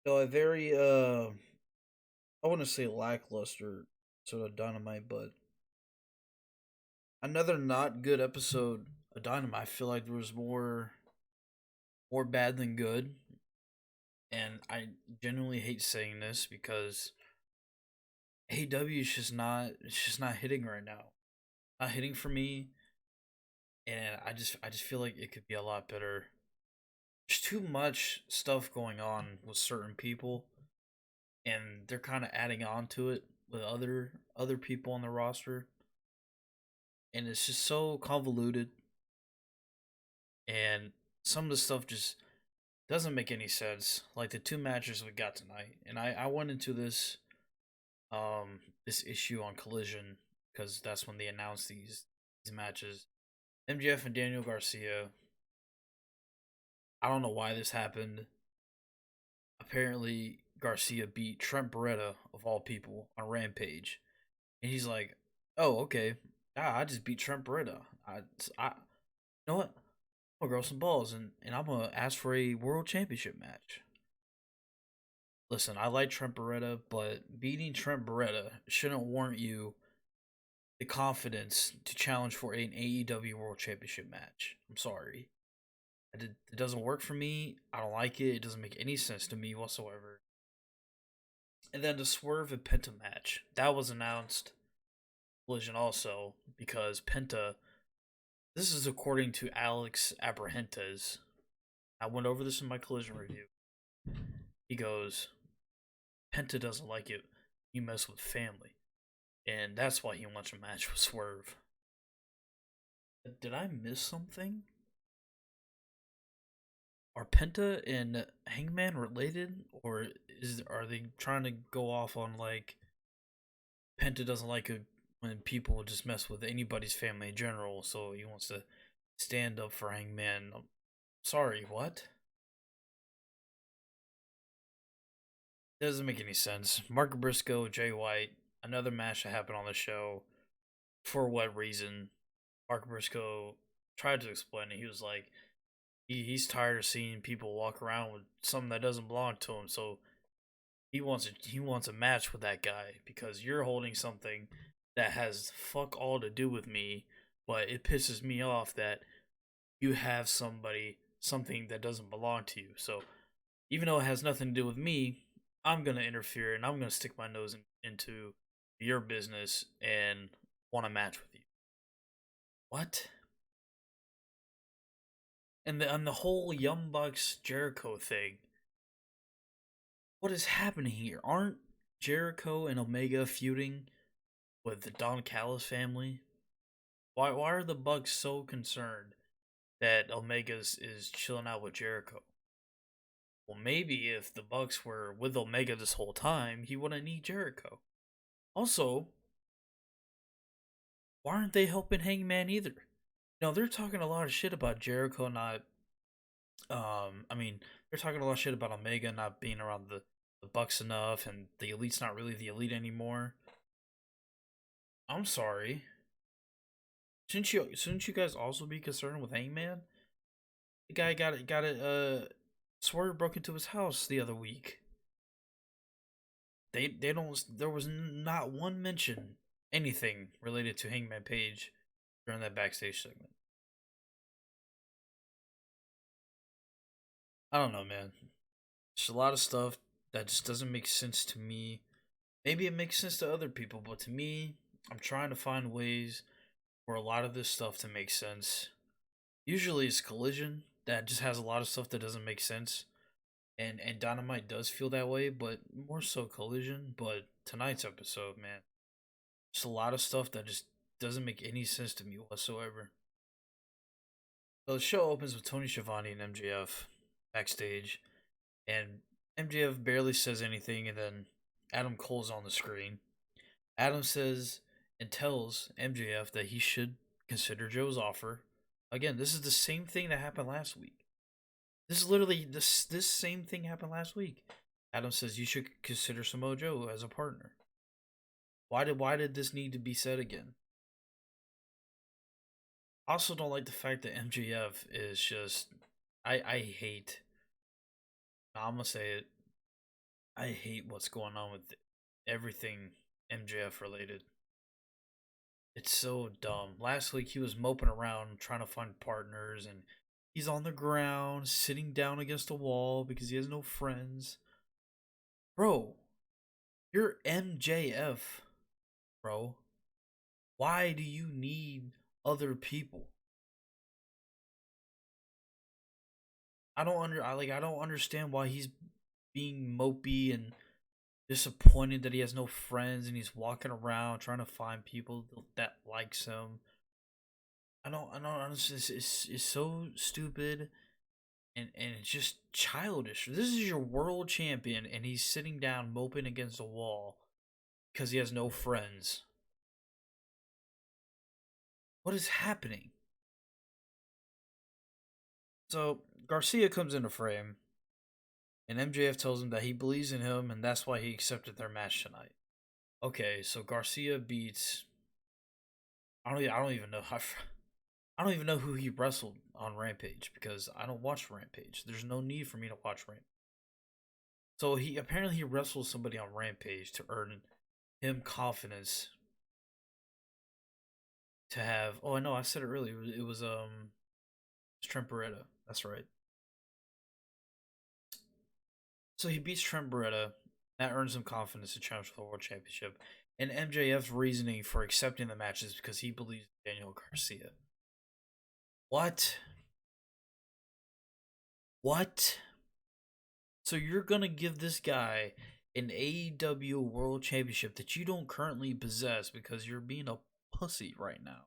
No, a very I want to say lackluster sort of Dynamite, but another not good episode of Dynamite. I feel like there was more bad than good, and I genuinely hate saying this because AEW is just not hitting right now. Not hitting for me, and I just feel like it could be a lot better. There's too much stuff going on with certain people, and they're kind of adding on to it with other people on the roster, and it's just so convoluted. And some of the stuff just doesn't make any sense. Like the two matches we got tonight, and I went into this issue on Collision because that's when they announced these matches. MJF and Daniel Garcia. I don't know why this happened. Apparently, Garcia beat Trent Beretta of all people on Rampage, and he's like, "Oh, okay, I just beat Trent Beretta. I, you know what? I'm gonna grow some balls and I'm gonna ask for a world championship match." Listen, I like Trent Beretta, but beating Trent Beretta shouldn't warrant you the confidence to challenge for an AEW World Championship match. I'm sorry. It doesn't work for me. I don't like it. It doesn't make any sense to me whatsoever. And then the Swerve and Penta match. That was announced Collision also because Penta, this is according to Alex Abrahentes. I went over this in my Collision review. He goes, Penta doesn't like it. You mess with family. And that's why he wants a match with Swerve. Did I miss something? Are Penta and Hangman related, or are they trying to go off on like Penta doesn't like it when people just mess with anybody's family in general, so he wants to stand up for Hangman? Sorry, what? Doesn't make any sense. Mark Briscoe, Jay White, another match that happened on the show. For what reason? Mark Briscoe tried to explain it. He was like, he's tired of seeing people walk around with something that doesn't belong to him. So he wants a match with that guy because you're holding something that has fuck all to do with me, but it pisses me off that you have something that doesn't belong to you. So even though it has nothing to do with me, I'm gonna interfere and I'm gonna stick my nose into your business and want a match with you. What? And the whole Young Bucks Jericho thing. What is happening here? Aren't Jericho and Omega feuding with the Don Callis family? Why are the Bucks so concerned that Omega is chilling out with Jericho? Well, maybe if the Bucks were with Omega this whole time, he wouldn't need Jericho. Also, why aren't they helping Hangman either? They're talking a lot of shit about Jericho not. I mean, they're talking a lot of shit about Omega not being around the Bucks enough, and the Elite's not really the Elite anymore. I'm sorry. Shouldn't you guys also be concerned with Hangman? The guy got it. Swerve broke into his house the other week. They don't. There was not one mention anything related to Hangman Page during that backstage segment. I don't know, man. There's a lot of stuff that just doesn't make sense to me. Maybe it makes sense to other people, but to me, I'm trying to find ways for a lot of this stuff to make sense. Usually it's Collision that just has a lot of stuff that doesn't make sense. And Dynamite does feel that way, but more so Collision. But tonight's episode, man, just a lot of stuff that just doesn't make any sense to me whatsoever. So the show opens with Tony Schiavone and MJF backstage, and MJF barely says anything, and then Adam Cole's on the screen. Adam says and tells MJF that he should consider Joe's offer. Again, this is the same thing that happened last week. This is literally this same thing happened last week. Adam says you should consider Samoa Joe as a partner. Why did this need to be said again? I also don't like the fact that MJF is just I hate. I'm gonna say it. I hate what's going on with everything MJF related. It's so dumb. Last week he was moping around trying to find partners, and he's on the ground sitting down against a wall because he has no friends. Bro, you're MJF, bro. Why do you need other people? I don't understand why he's being mopey and disappointed that he has no friends and he's walking around trying to find people that likes him. I don't understand. It's so stupid and it's just childish. This is your world champion and he's sitting down moping against a wall because he has no friends. What is happening? So Garcia comes into frame and MJF tells him that he believes in him and that's why he accepted their match tonight. Okay, so Garcia beats. I don't even know. I don't even know who he wrestled on Rampage because I don't watch Rampage. There's no need for me to watch Rampage. So he apparently he wrestled somebody on Rampage to earn him confidence to have. Oh no, I said it earlier. It was Trent Beretta. That's right. So he beats Trent Beretta. That earns him confidence to challenge for the World Championship. And MJF's reasoning for accepting the match is because he believes in Daniel Garcia. What? What? So you're gonna give this guy an AEW World Championship that you don't currently possess because you're being a pussy right now.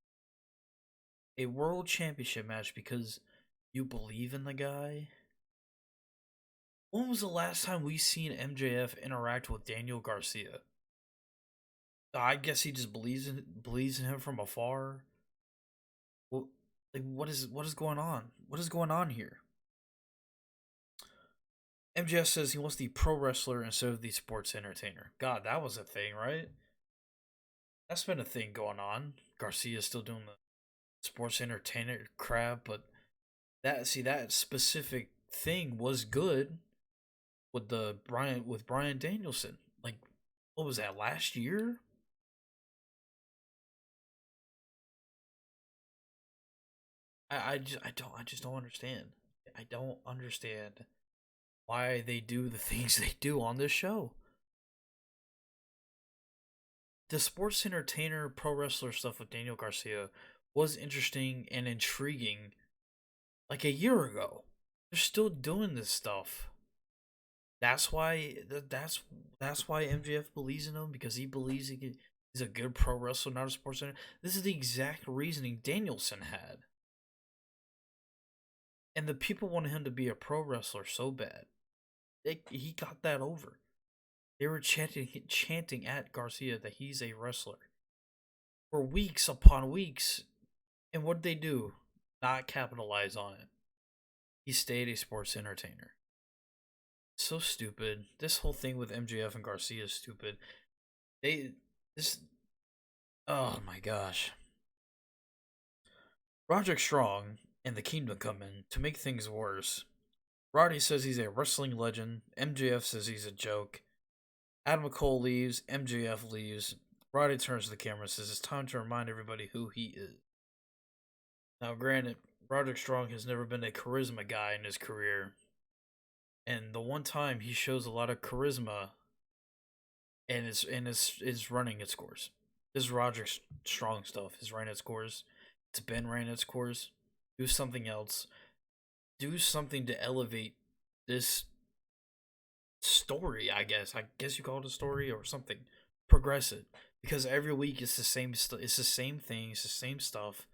A World Championship match because you believe in the guy? When was the last time we seen MJF interact with Daniel Garcia? I guess he just believes in him from afar. Well, like what is going on? What is going on here? MJF says he wants the pro wrestler instead of the sports entertainer. God, that was a thing, right? That's been a thing going on. Garcia's still doing the sports entertainer crap, but that specific thing was good with Brian Danielson. Like, what was that last year? I just don't understand. I don't understand why they do the things they do on this show. The sports entertainer pro wrestler stuff with Daniel Garcia was interesting and intriguing like a year ago. They're still doing this stuff. That's why that's why MJF believes in him because he believes he's a good pro wrestler, not a sports center. This is the exact reasoning Danielson had, and the people wanted him to be a pro wrestler so bad. He got that over. They were chanting at Garcia that he's a wrestler for weeks upon weeks, and what did they do? Not capitalize on it. He stayed a sports entertainer. So stupid. This whole thing with MJF and Garcia is stupid. They this Oh my gosh. Roderick Strong and the Kingdom come in to make things worse. Roddy says he's a wrestling legend. MJF says he's a joke. Adam Cole leaves. MJF leaves. Roddy turns to the camera and says it's time to remind everybody who he is. Now, granted, Roderick Strong has never been a charisma guy in his career. And the one time he shows a lot of charisma and is running its course. This is Roderick Strong stuff. His running its course. It's been running its course. Do something else. Do something to elevate this story. I guess you call it a story or something. Progress it because every week it's the same. It's the same thing. It's the same stuff.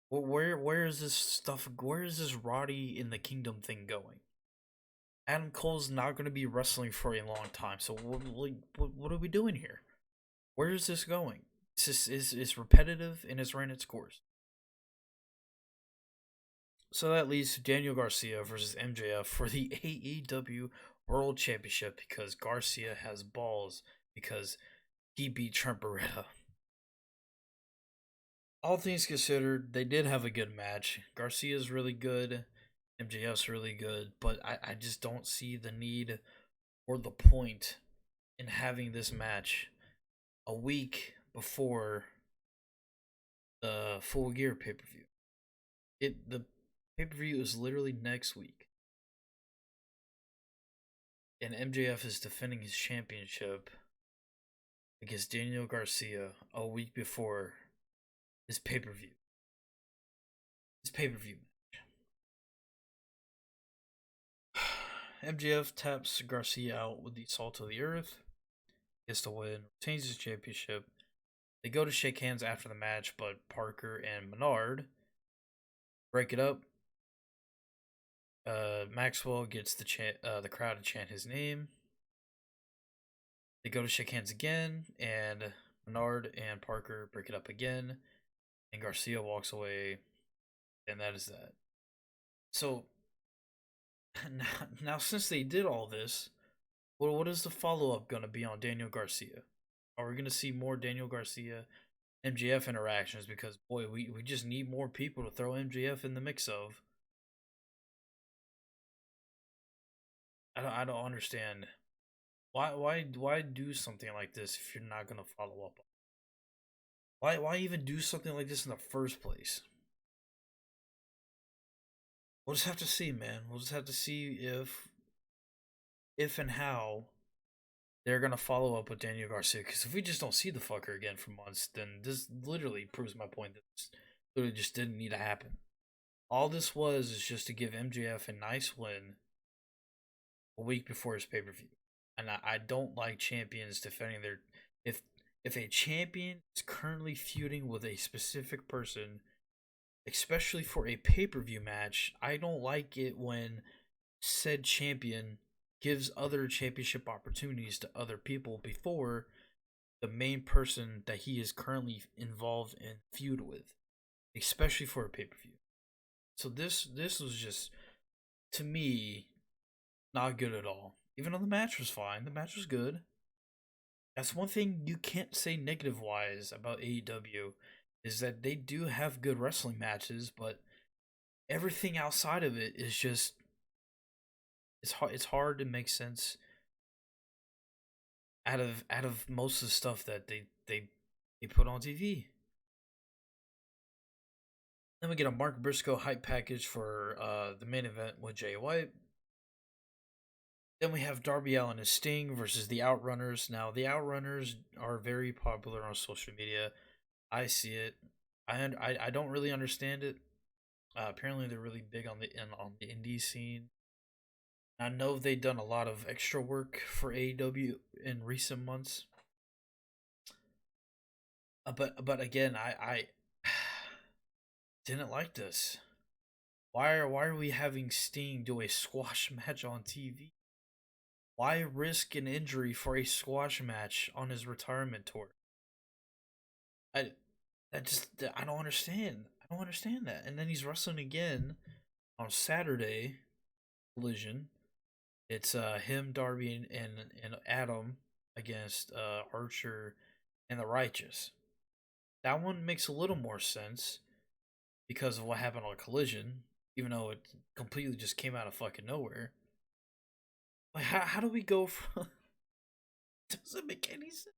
Where is this stuff? Where is this Roddy in the Kingdom thing going? Adam Cole's not going to be wrestling for a long time. So what are we doing here? Where is this going? It's repetitive and it's ran its course. So that leads to Daniel Garcia versus MJF for the AEW World Championship because Garcia has balls because he beat Trent Beretta. All things considered, they did have a good match. Garcia's really good, MJF's really good, but I just don't see the need or the point in having this match a week before the Full Gear pay per view? The pay per view is literally next week, and MJF is defending his championship against Daniel Garcia a week before his pay per view. His pay per view match. MJF taps Garcia out with the Salt of the Earth, gets the win, retains his championship. They go to shake hands after the match, but Parker and Menard break it up. Maxwell gets the crowd to chant his name. They go to shake hands again, and Menard and Parker break it up again, and Garcia walks away, and that is that. So now since they did all this, what is the follow up gonna be on Daniel Garcia? Are we gonna see more Daniel Garcia MJF interactions? Because boy, we just need more people to throw MJF in the mix of. I don't understand. Why do something like this if you're not gonna follow up? Why even do something like this in the first place? We'll just have to see, man. We'll just have to see if and how they're gonna follow up with Daniel Garcia. Because if we just don't see the fucker again for months, then this literally proves my point that this literally just didn't need to happen. All this was is just to give MJF a nice win a week before his pay per view, and I don't like champions defending their if if a champion is currently feuding with a specific person, especially for a pay per view match. I don't like it when said champion gives other championship opportunities to other people before the main person that he is currently involved in feud with, especially for a pay per view. So this was just, to me, not good at all. Even though the match was fine, the match was good. That's one thing you can't say negative wise about AEW, is that they do have good wrestling matches, but everything outside of it is just, it's hard to make sense out of most of the stuff that they put on TV. Then we get a Mark Briscoe hype package for the main event with Jay White. Then we have Darby Allin and Sting versus the Outrunners. Now, the Outrunners are very popular on social media. I see it. I don't really understand it. Apparently, they're really big on the indie scene. I know they've done a lot of extra work for AEW in recent months. But again, I didn't like this. Why are we having Sting do a squash match on TV? Why risk an injury for a squash match on his retirement tour? I I don't understand. I don't understand that. And then he's wrestling again on Saturday, Collision. It's him, Darby, and Adam against Archer and the Righteous. That one makes a little more sense because of what happened on Collision, even though it completely just came out of fucking nowhere. Like, how do we go from? Doesn't make any sense.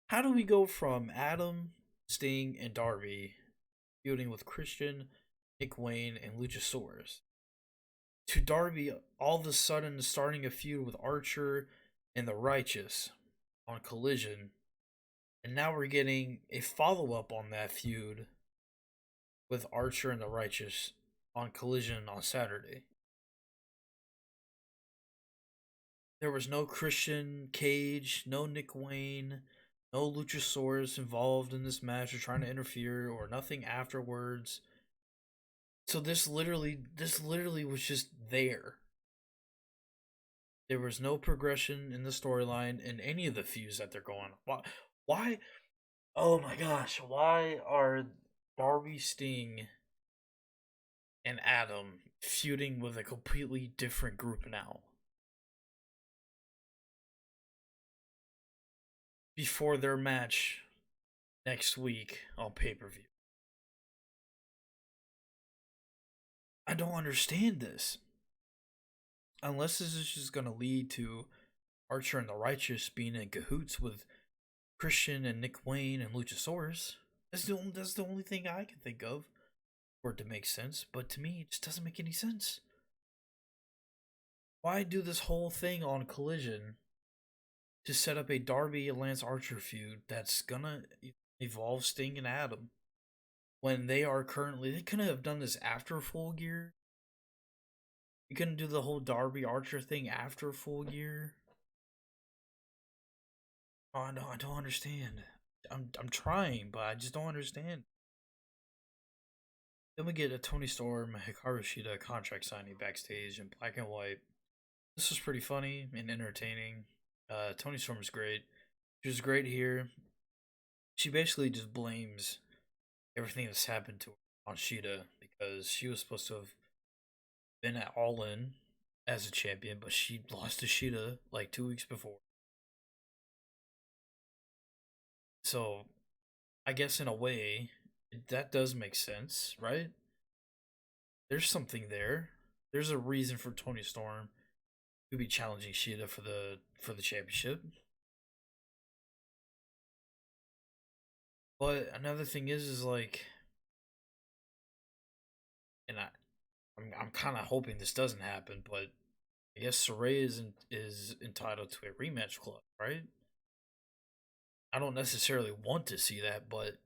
How do we go from Adam, Sting, and Darby feuding with Christian, Nick Wayne, and Luchasaurus to Darby all of a sudden starting a feud with Archer and the Righteous on Collision, and now we're getting a follow up on that feud with Archer and the Righteous on Collision on Saturday? There was no Christian Cage, no Nick Wayne, no Luchasaurus involved in this match or trying to interfere or nothing afterwards. So this literally was just there. There was no progression in the storyline in any of the feuds that they're going. Why? Oh my gosh! Why are Darby, Sting, and Adam feuding with a completely different group now? Before their match next week on pay-per-view. I don't understand this. Unless this is just going to lead to Archer and the Righteous being in cahoots with Christian and Nick Wayne and Luchasaurus. That's the only thing I can think of for it to make sense. But to me, it just doesn't make any sense. Why do this whole thing on Collision to set up a Darby and Lance Archer feud that's gonna involve Sting and Adam? When they couldn't have done this after Full Gear. You couldn't do the whole Darby Archer thing after Full Gear. Oh no, I don't understand. I'm trying, but I just don't understand. Then we get a Tony Storm, Hikaru Shida contract signing backstage in black and white. This was pretty funny and entertaining. Tony Storm was great. She was great here. She basically just blames everything that's happened to her on Shida because she was supposed to have been at All In as a champion, but she lost to Shida like 2 weeks before. So, I guess in a way, that does make sense, right? There's something there. There's a reason for Tony Storm to be challenging Shida for the championship. But another thing is like, and I'm kind of hoping this doesn't happen, but I guess Saraya is entitled to a rematch clause, right? I don't necessarily want to see that, but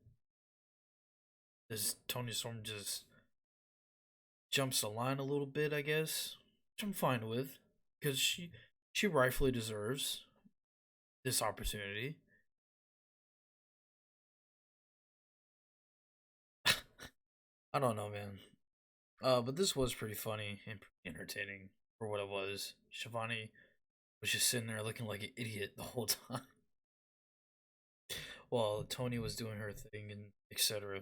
does Tony Storm just jumps the line a little bit, I guess, which I'm fine with, because she rightfully deserves this opportunity. I don't know, man. But this was pretty funny and pretty entertaining for what it was. Shivani was just sitting there looking like an idiot the whole time, while Tony was doing her thing and etc.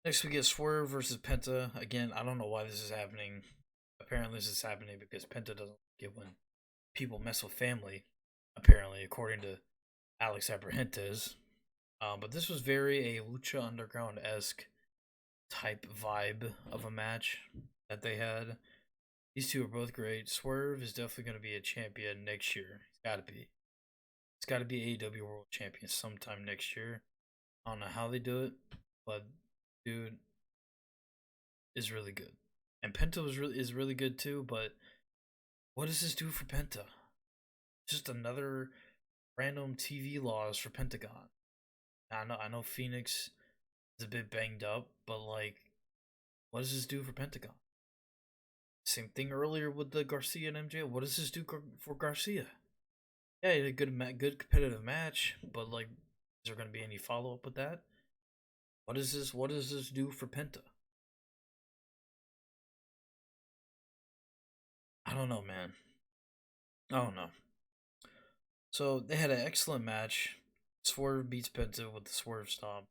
Next, we get Swerve versus Penta. Again, I don't know why this is happening. Apparently, this is happening because Penta doesn't like it when people mess with family. Apparently, according to Alex Abrahentes. But this was very a Lucha Underground esque type vibe of a match that they had. These two are both great. Swerve is definitely going to be a champion next year. It's got to be. It's got to be AEW World Champion sometime next year. I don't know how they do it, but dude is really good. And Penta is really good too, but what does this do for Penta? Just another random TV loss for Pentagon. I know Phoenix is a bit banged up, but like, what does this do for Pentagon? Same thing earlier with the Garcia and MJ. What does this do for Garcia? Yeah, he had a good competitive match, but like, is there going to be any follow up with that? What does this do for Penta? I don't know, man. I don't know. So they had an excellent match. Swerve beats Penta with the Swerve Stomp.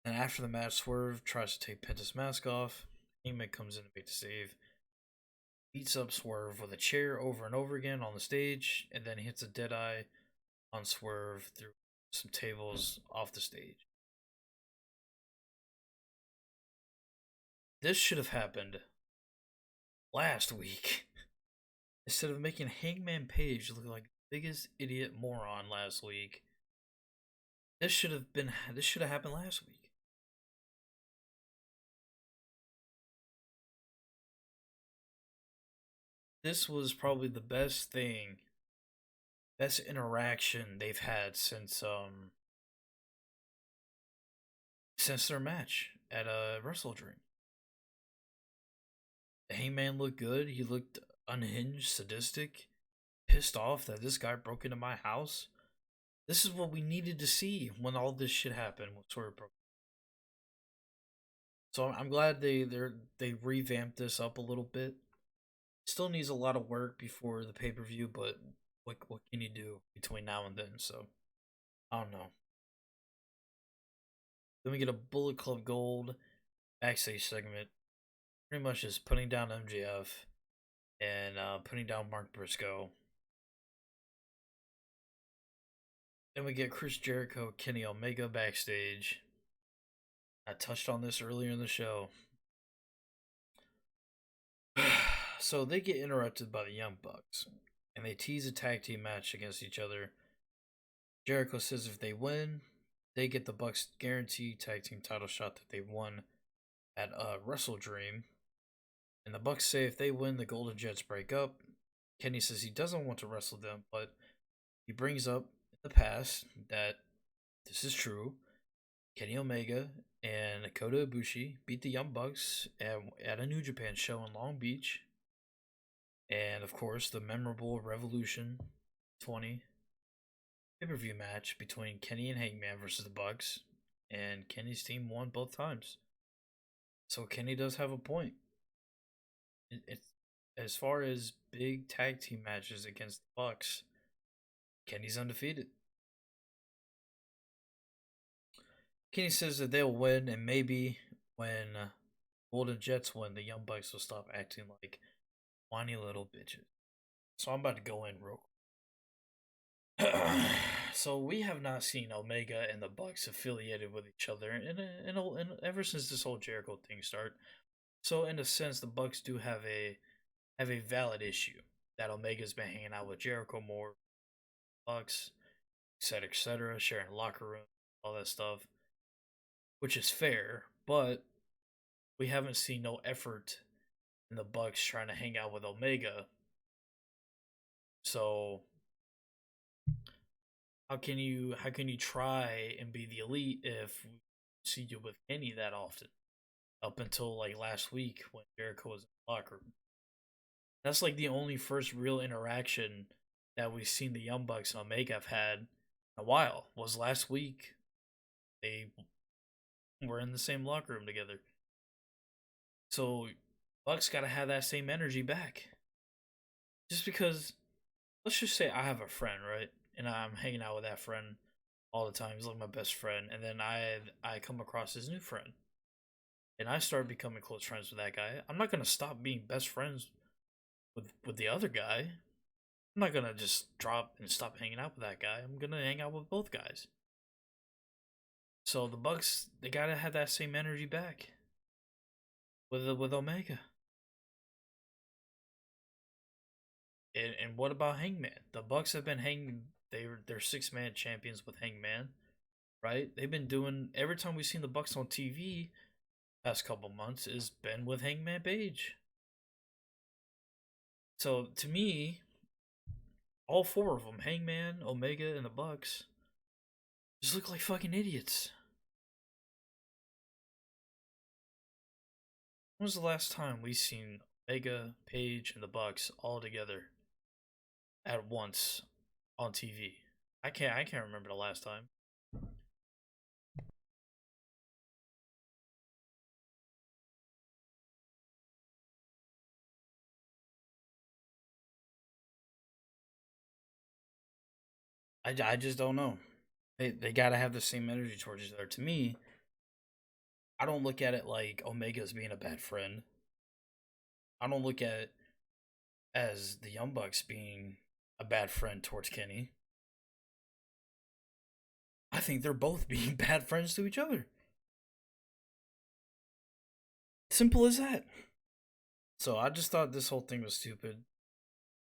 And after the match, Swerve tries to take Penta's mask off. Heyman comes in to make the save. Beats up Swerve with a chair over and over again on the stage. And then hits a Deadeye on Swerve through some tables off the stage. This should have happened last week. Instead of making Hangman Page look like the biggest idiot moron last week. This should have happened last week. This was probably the best interaction they've had since their match at Wrestle Dream. The Hangman looked good. He looked unhinged, sadistic, pissed off that this guy broke into my house. This is what we needed to see when all this shit happened. So I'm glad they revamped this up a little bit. Still needs a lot of work before the pay-per-view, but what can you do between now and then? So I don't know. Then we get a Bullet Club Gold backstage segment. Pretty much just putting down MJF and putting down Mark Briscoe. Then we get Chris Jericho, Kenny Omega backstage. I touched on this earlier in the show. So they get interrupted by the Young Bucks, and they tease a tag team match against each other. Jericho says if they win, they get the Bucks guaranteed tag team title shot that they won at Wrestle Dream. And the Bucks say if they win, the Golden Jets break up. Kenny says he doesn't want to wrestle them, but he brings up in the past that this is true. Kenny Omega and Kota Ibushi beat the Young Bucks at a New Japan show in Long Beach. And of course, the memorable Revolution 20 pay-per-view match between Kenny and Hangman versus the Bucks. And Kenny's team won both times. So Kenny does have a point. It's as far as big tag team matches against the Bucks, Kenny's undefeated. Kenny says that they'll win, and maybe when Golden Jets win, the Young Bucks will stop acting like whiny little bitches. So I'm about to go in real quick. So we have not seen Omega and the Bucks affiliated with each other in ever since this whole Jericho thing started. So in a sense, the Bucks do have a valid issue that Omega's been hanging out with Jericho more, Bucks, etc., sharing locker room, all that stuff, which is fair. But we haven't seen no effort in the Bucks trying to hang out with Omega. So how can you try and be the elite if we see you with Kenny that often? Up until like last week when Jericho was in the locker room. That's like the only first real interaction that we've seen the Young Bucks and Omega have had in a while. Was last week. They were in the same locker room together. So Bucks gotta have that same energy back. Just because, let's just say I have a friend, right? And I'm hanging out with that friend all the time. He's like my best friend. And then I come across his new friend. And I start becoming close friends with that guy. I'm not gonna stop being best friends with the other guy. I'm not gonna just drop and stop hanging out with that guy. I'm gonna hang out with both guys. So the Bucks, they gotta have that same energy back with Omega. And what about Hangman? The Bucks have been they're 6-man champions with Hangman, right? They've been doing every time we've seen the Bucks on TV past couple months is been with Hangman Page. So to me, all four of them, Hangman, Omega, and the Bucks, just look like fucking idiots. When was the last time we seen Omega, Page, and the Bucks all together at once on TV? I can't remember the last time. I just don't know. They gotta have the same energy towards each other. To me, I don't look at it like Omega's being a bad friend. I don't look at it as the Young Bucks being a bad friend towards Kenny. I think they're both being bad friends to each other. Simple as that. So I just thought this whole thing was stupid.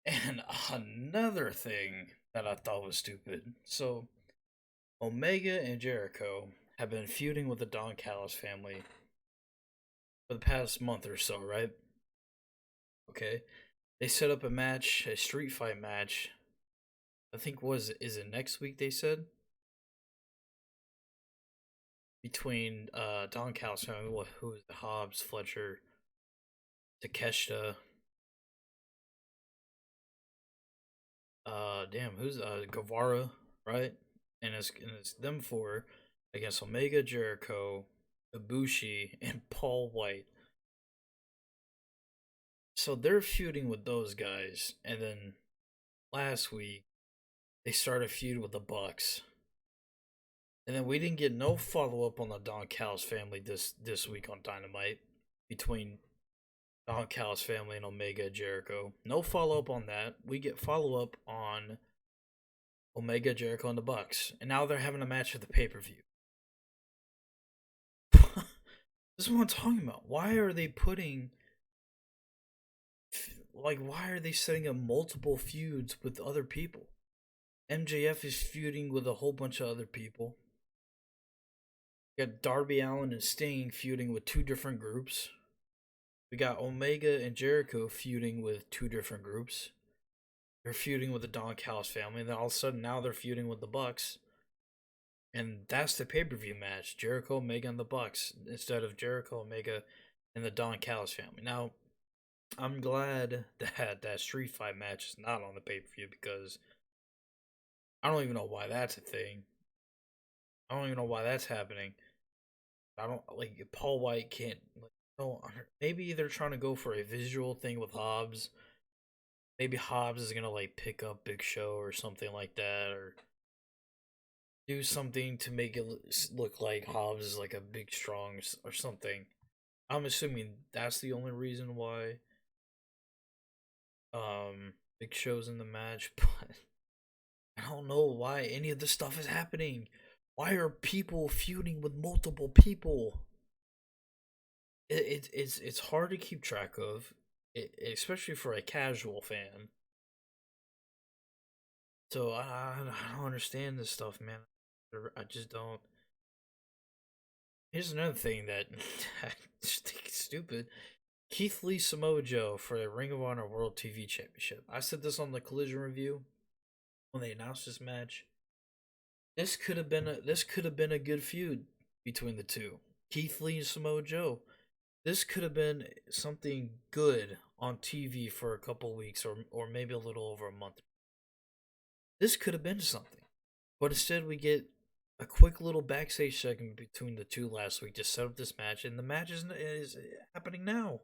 And another thing that I thought was stupid. So Omega and Jericho have been feuding with the Don Callis family for the past month or so, right? Okay. They set up a match, a street fight match. I think is it next week they said? Between Don Callis family, who is Hobbs, Fletcher, Takeshita. Who's Guevara, right? And it's them four against Omega, Jericho, Ibushi, and Paul White. So they're feuding with those guys, and then last week they started feud with the Bucks. And then we didn't get no follow up on the Don Callis family this week on Dynamite between Don Callis family and Omega Jericho. No follow up on that. We get follow up on Omega, Jericho, and the Bucks. And now they're having a match at the pay-per-view. This is what I'm talking about. Why are they putting like, why are they setting up multiple feuds with other people? MJF is feuding with a whole bunch of other people. You got Darby Allin and Sting feuding with two different groups. We got Omega and Jericho feuding with two different groups. They're feuding with the Don Callis family, and then all of a sudden now they're feuding with the Bucks. And that's the pay-per-view match: Jericho, Omega, and the Bucks, instead of Jericho, Omega, and the Don Callis family. Now, I'm glad that that street fight match is not on the pay-per-view, because I don't even know why that's a thing. I don't even know why that's happening. I don't like Paul White can't. Like, no, maybe they're trying to go for a visual thing with Hobbs. Maybe Hobbs is gonna like pick up Big Show or something like that, or do something to make it look like Hobbs is like a big strong or something. I'm assuming that's the only reason why Big Show's in the match, but I don't know why any of this stuff is happening. Why are people feuding with multiple people? It's hard to keep track of, especially for a casual fan. So I don't understand this stuff, man. I just don't. Here's another thing that I just think is stupid. Keith Lee Samoa Joe for the Ring of Honor World TV Championship. I said this on the Collision review when they announced this match. This could have been a good feud between the two. Keith Lee and Samoa Joe. This could have been something good on TV for a couple weeks, or maybe a little over a month. This could have been something. But instead we get a quick little backstage segment between the two last week to set up this match, and the match is happening now.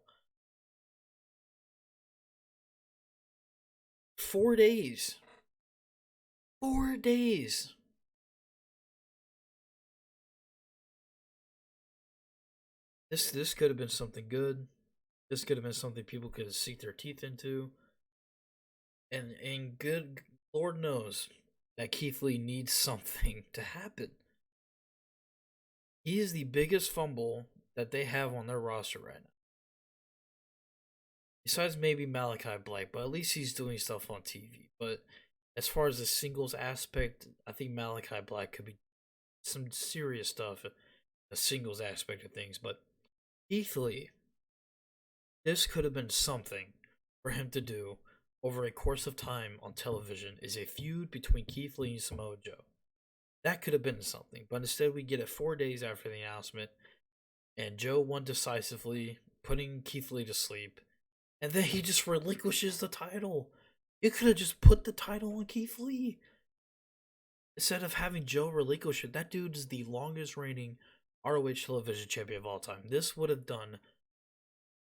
4 days. 4 days. This could have been something good. This could have been something people could sink their teeth into. And good Lord knows that Keith Lee needs something to happen. He is the biggest fumble that they have on their roster right now. Besides maybe Malachi Black, but at least he's doing stuff on TV. But as far as the singles aspect, I think Malachi Black could be some serious stuff, the singles aspect of things. But Keith Lee, this could have been something for him to do over a course of time on television, is a feud between Keith Lee and Samoa Joe. That could have been something, but instead we get it 4 days after the announcement, and Joe won decisively, putting Keith Lee to sleep, and then he just relinquishes the title. You could have just put the title on Keith Lee instead of having Joe relinquish it. That dude is the longest reigning ROH television champion of all time. This would have done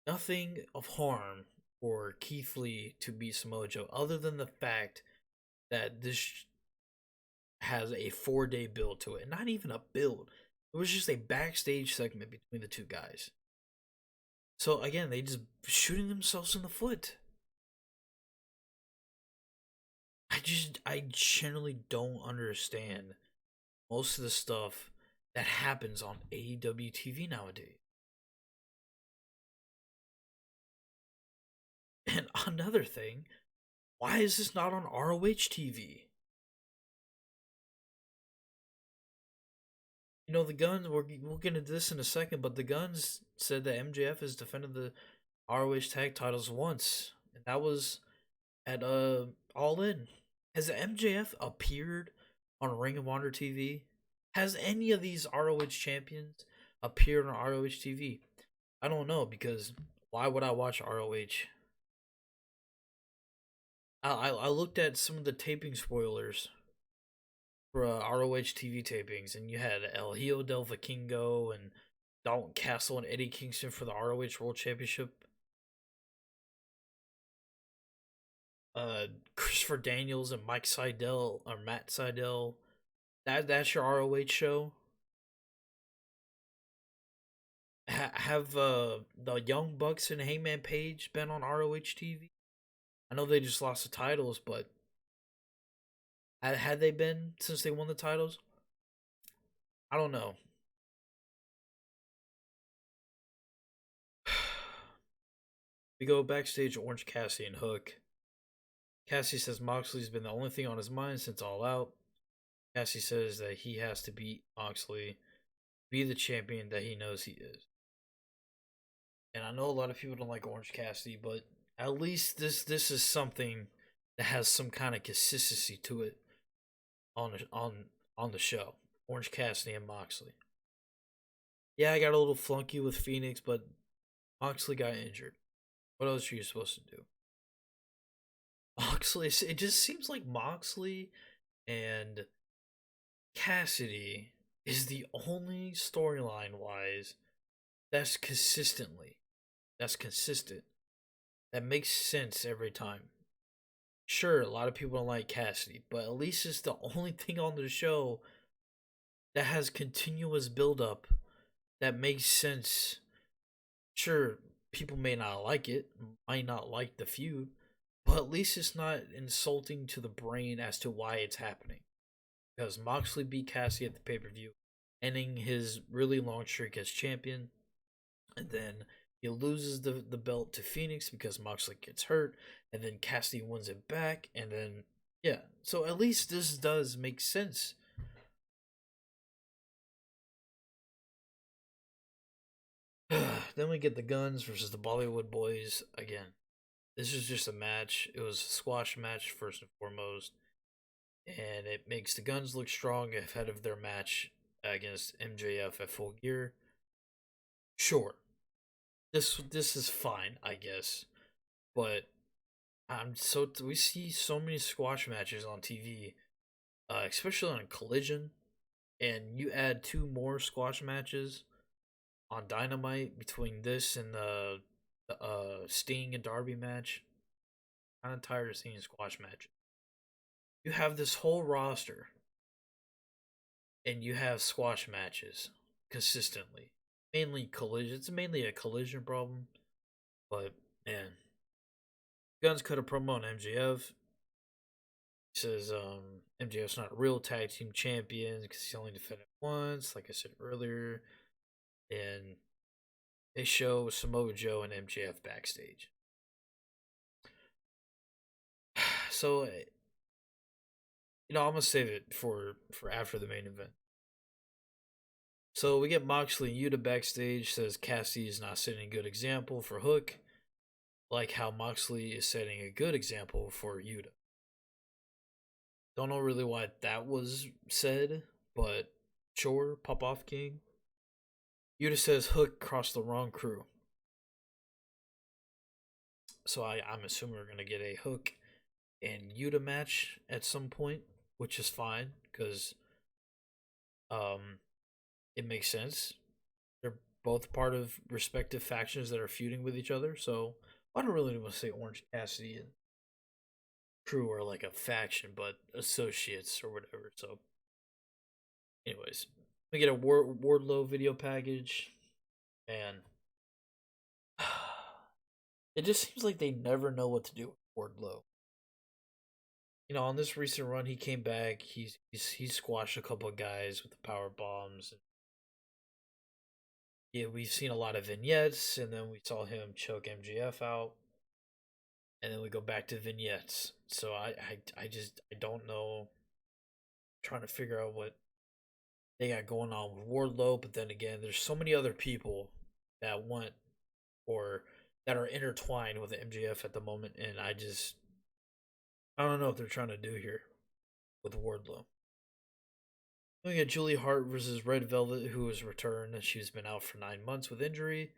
nothing of harm for Keith Lee to beat Samoa Joe, other than the fact that this has a 4-day build to it. Not even a build. It was just a backstage segment between the two guys. So again, they just shooting themselves in the foot. I generally don't understand most of the stuff that happens on AEW TV nowadays. And another thing, why is this not on ROH TV? You know, the Guns, we'll get into this in a second, but the Guns said that MJF has defended the ROH tag titles once, and that was at All In. Has MJF appeared on Ring of Honor TV? Has any of these ROH champions appeared on ROH TV? I don't know, because why would I watch ROH? I looked at some of the taping spoilers for ROH TV tapings, and you had El Hijo del Vikingo and Dalton Castle and Eddie Kingston for the ROH World Championship. Christopher Daniels and Mike Seidel or Matt Seidel. That's your ROH show. Have the Young Bucks and Hangman Page been on ROH TV? I know they just lost the titles, but had they been since they won the titles? I don't know. We go backstage, Orange Cassidy and Hook. Cassidy says Moxley's been the only thing on his mind since All Out. Cassidy says that he has to beat Moxley, be the champion that he knows he is. And I know a lot of people don't like Orange Cassidy, but at least this is something that has some kind of consistency to it on the show. Orange Cassidy and Moxley. Yeah, I got a little flunky with Phoenix, but Moxley got injured. What else are you supposed to do? Moxley, it just seems like Moxley and Cassidy is the only storyline wise that's that's consistent, that makes sense every time. Sure, a lot of people don't like Cassidy, but at least it's the only thing on the show that has continuous build up that makes sense. Sure, people may not like it, might not like the feud, but at least it's not insulting to the brain as to why it's happening. Because Moxley beat Cassidy at the pay per view, ending his really long streak as champion. And then he loses the belt to Phoenix because Moxley gets hurt. And then Cassidy wins it back. And then, yeah. So at least this does make sense. Then we get the Guns versus the Bollywood Boys again. This is just a match. It was a squash match first and foremost, and it makes the Guns look strong ahead of their match against MJF at Full Gear. Sure, this is fine, I guess, but we see so many squash matches on TV, especially on Collision, and you add two more squash matches on Dynamite between this and the Sting and Darby match. Kind of tired of seeing squash matches. You have this whole roster, and you have squash matches consistently. Mainly collision. It's mainly a collision problem, but man, Guns cut a promo on MJF. He says MJF's not a real tag team champion because he only defended once, like I said earlier, and they show Samoa Joe and MJF backstage. So, I'm gonna save it for after the main event. So we get Moxley and Yuta backstage. Says Cassidy is not setting a good example for Hook, like how Moxley is setting a good example for Yuta. Don't know really why that was said, but sure, pop off King. Yuta says Hook crossed the wrong crew. So I'm assuming we're gonna get a Hook and Yuta match at some point, which is fine because it makes sense. They're both part of respective factions that are feuding with each other. So I don't really want to say Orange Cassidy and crew are like a faction, but associates or whatever. So, anyways, we get a Wardlow video package, and it just seems like they never know what to do with Wardlow. On this recent run, he came back. He's squashed a couple of guys with the power bombs. Yeah, we've seen a lot of vignettes, and then we saw him choke MGF out, and then we go back to vignettes. So I don't know. I'm trying to figure out what they got going on with Wardlow, but then again, there's so many other people that want or that are intertwined with the MGF at the moment, and I don't know what they're trying to do here with Wardlow. We got Julie Hart versus Red Velvet, who has returned. She's been out for 9 months with injury.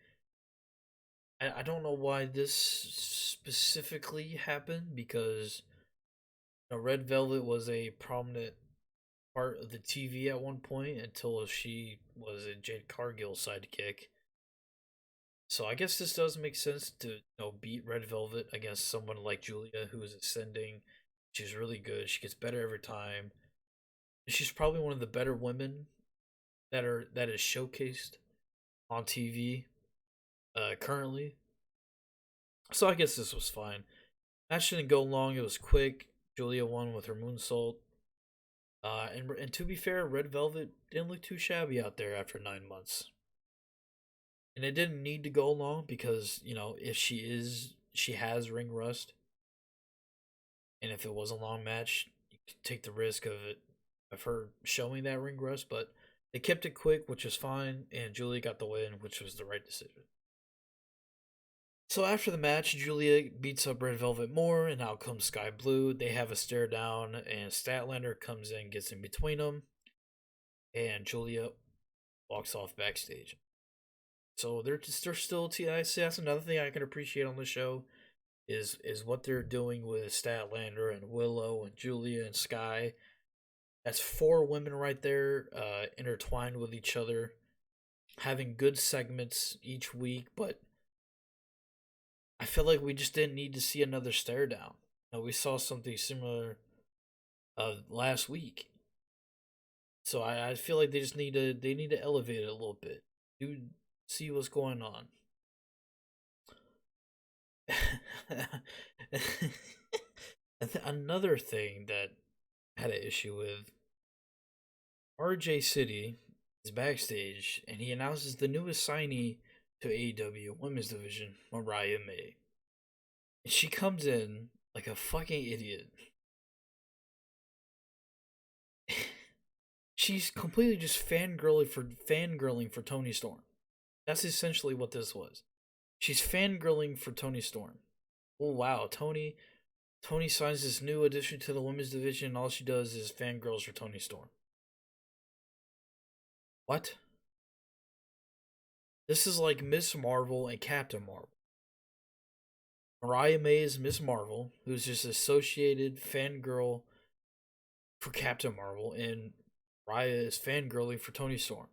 I don't know why this specifically happened because Red Velvet was a prominent part of the TV at one point until she was a Jade Cargill sidekick. So I guess this does make sense to beat Red Velvet against someone like Julia who is ascending. She's really good. She gets better every time. She's probably one of the better women that is showcased on TV currently. So I guess this was fine. Match didn't go long. It was quick. Julia won with her moonsault. And to be fair, Red Velvet didn't look too shabby out there after 9 months. And it didn't need to go long because, if she has ring rust, and if it was a long match, you could take the risk of her showing that ring rust, but they kept it quick, which is fine, and Julia got the win, which was the right decision. So after the match, Julia beats up Red Velvet more, and out comes Sky Blue. They have a stare down, and Statlander comes in, gets in between them, and Julia walks off backstage. So they're still. I see that's another thing I can appreciate on the show is what they're doing with Statlander and Willow and Julia and Sky. That's four women right there, intertwined with each other, having good segments each week. But I feel like we just didn't need to see another stare down. We saw something similar last week. So I feel like they need to elevate it a little bit. Dude, see what's going on. Another thing that I had an issue with, RJ City is backstage and he announces the newest signee to AEW Women's Division, Mariah May. And she comes in like a fucking idiot. She's completely just fangirling for Toni Storm. That's essentially what this was. She's fangirling for Toni Storm. Oh wow, Toni signs this new addition to the women's division, and all she does is fangirls for Toni Storm. What? This is like Miss Marvel and Captain Marvel. Mariah May is Miss Marvel, who's just associated fangirl for Captain Marvel, and Mariah is fangirling for Toni Storm.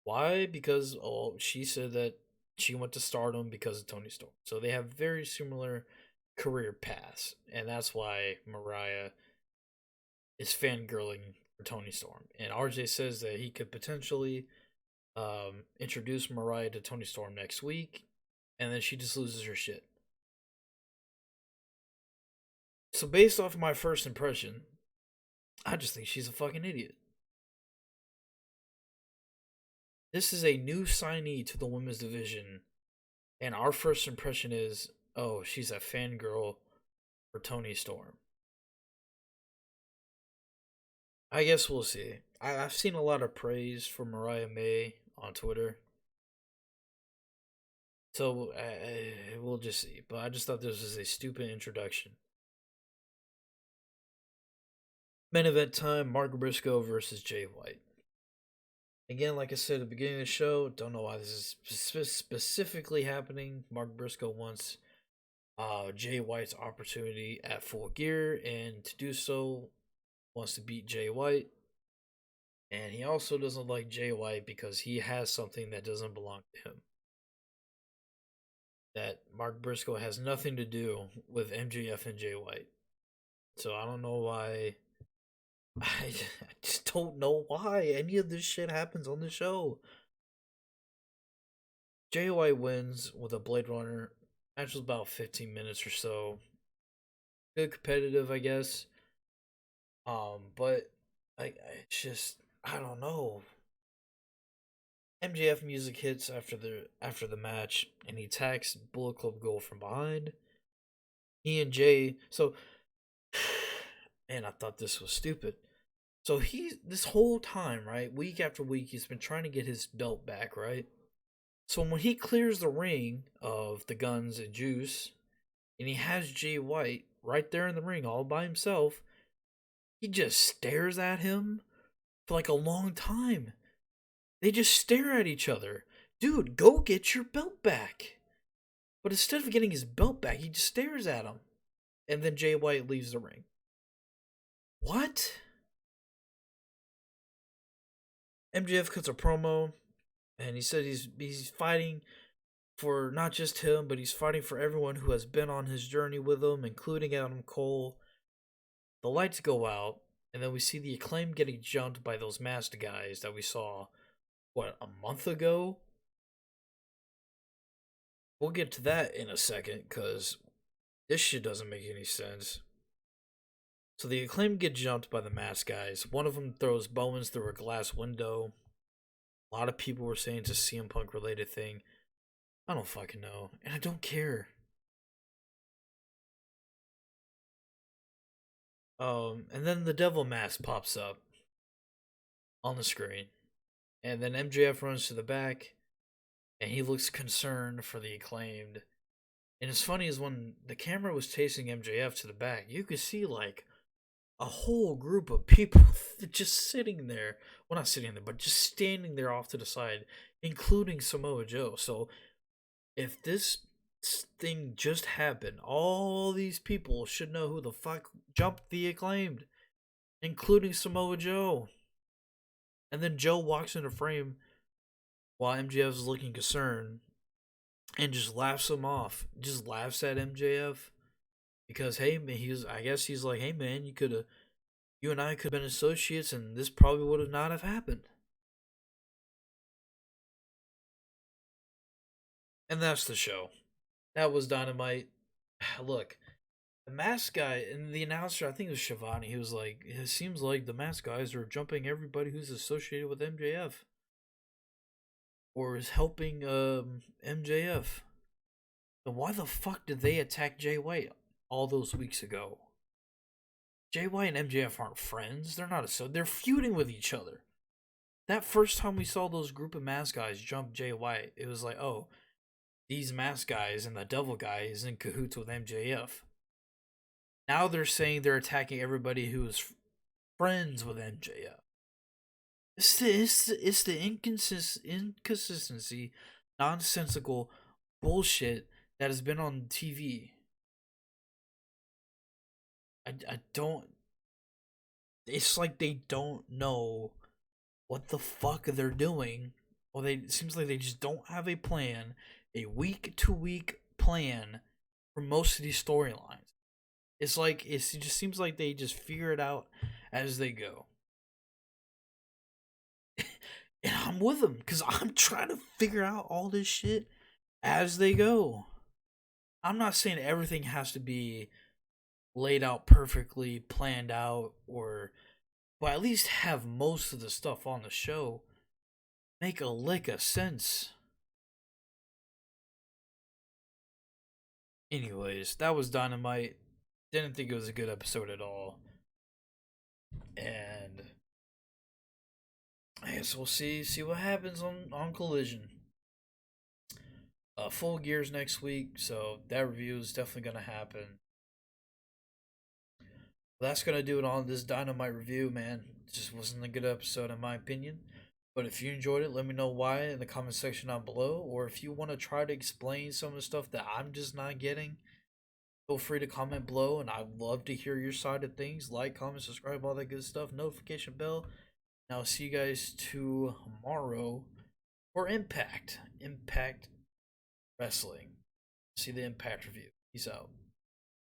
Why? Because she said that she went to Stardom because of Toni Storm. So they have very similar career paths, and that's why Mariah is fangirling for Toni Storm. And RJ says that he could potentially introduce Mariah to Toni Storm next week, and then she just loses her shit. So based off of my first impression, I just think she's a fucking idiot. This is a new signee to the women's division, and our first impression is, oh, she's a fangirl for Toni Storm. I guess we'll see. I've seen a lot of praise for Mariah May on Twitter, so we'll just see. But I just thought this was a stupid introduction. Main event time: Mark Briscoe versus Jay White. Again, like I said at the beginning of the show, don't know why this is specifically happening. Mark Briscoe wants Jay White's opportunity at Full Gear, and to do so, wants to beat Jay White. And he also doesn't like Jay White because he has something that doesn't belong to him. That Mark Briscoe has nothing to do with MJF and Jay White. So I don't know why. I just don't know why any of this shit happens on the show. Jay White wins with a Blade Runner. Match was about 15 minutes or so. Good competitive, I guess. But I don't know. MJF music hits after the match, and he attacks Bullet Club Gold from behind. He and Jay, and I thought this was stupid. So this whole time, right, week after week, he's been trying to get his belt back, right? So when he clears the ring of the Guns and Juice, and he has Jay White right there in the ring all by himself, he just stares at him for like a long time. They just stare at each other. Dude, go get your belt back. But instead of getting his belt back, he just stares at him. And then Jay White leaves the ring. What? MJF cuts a promo, and he said he's fighting for not just him, but he's fighting for everyone who has been on his journey with him, including Adam Cole. The lights go out, and then we see the Acclaim getting jumped by those masked guys that we saw, a month ago? We'll get to that in a second, because this shit doesn't make any sense. So the Acclaim get jumped by the masked guys. One of them throws Bowens through a glass window. A lot of people were saying it's a CM Punk related thing. I don't fucking know, and I don't care. And then the devil mask pops up on the screen, and then MJF runs to the back, and he looks concerned for the Acclaimed. And it's funny is when the camera was chasing MJF to the back, you could see like a whole group of people just sitting there. Well, not sitting there, but just standing there off to the side, including Samoa Joe. So if this thing just happened, all these people should know who the fuck jumped the Acclaimed, including Samoa Joe. And then Joe walks into frame while MJF is looking concerned and just laughs him off. Just laughs at MJF because hey, man, I guess he's like, hey man, you and I could have been associates, and this probably would have not have happened. And that's the show. That was Dynamite. Look, the mask guy and the announcer, I think it was Shivani, he was like, it seems like the mask guys are jumping everybody who's associated with MJF. Or is helping MJF. Then why the fuck did they attack Jay White all those weeks ago? Jay White and MJF aren't friends. They're not they're feuding with each other. That first time we saw those group of mask guys jump Jay White, it was like, oh, these mask guys and the devil guy is in cahoots with MJF. Now they're saying they're attacking everybody who is friends with MJF. It's the inconsistency, nonsensical bullshit that has been on TV. I don't. It's like they don't know what the fuck they're doing. Well, it seems like they just don't have a plan, a week to week plan for most of these storylines. It's like it just seems like they just figure it out as they go. And I'm with them because I'm trying to figure out all this shit as they go. I'm not saying everything has to be laid out perfectly, planned out, or but at least have most of the stuff on the show make a lick of sense. Anyways, that was Dynamite. Didn't think it was a good episode at all. And I guess we'll see what happens on Collision. Full Gears next week, so that review is definitely gonna happen. That's gonna do it on this Dynamite review, man. It just wasn't a good episode in my opinion. But if you enjoyed it, let me know why in the comment section down below. Or if you want to try to explain some of the stuff that I'm just not getting, feel free to comment below, and I'd love to hear your side of things. Like, comment, subscribe, all that good stuff. Notification bell. And I'll see you guys tomorrow for Impact Wrestling. See the Impact review. Peace out.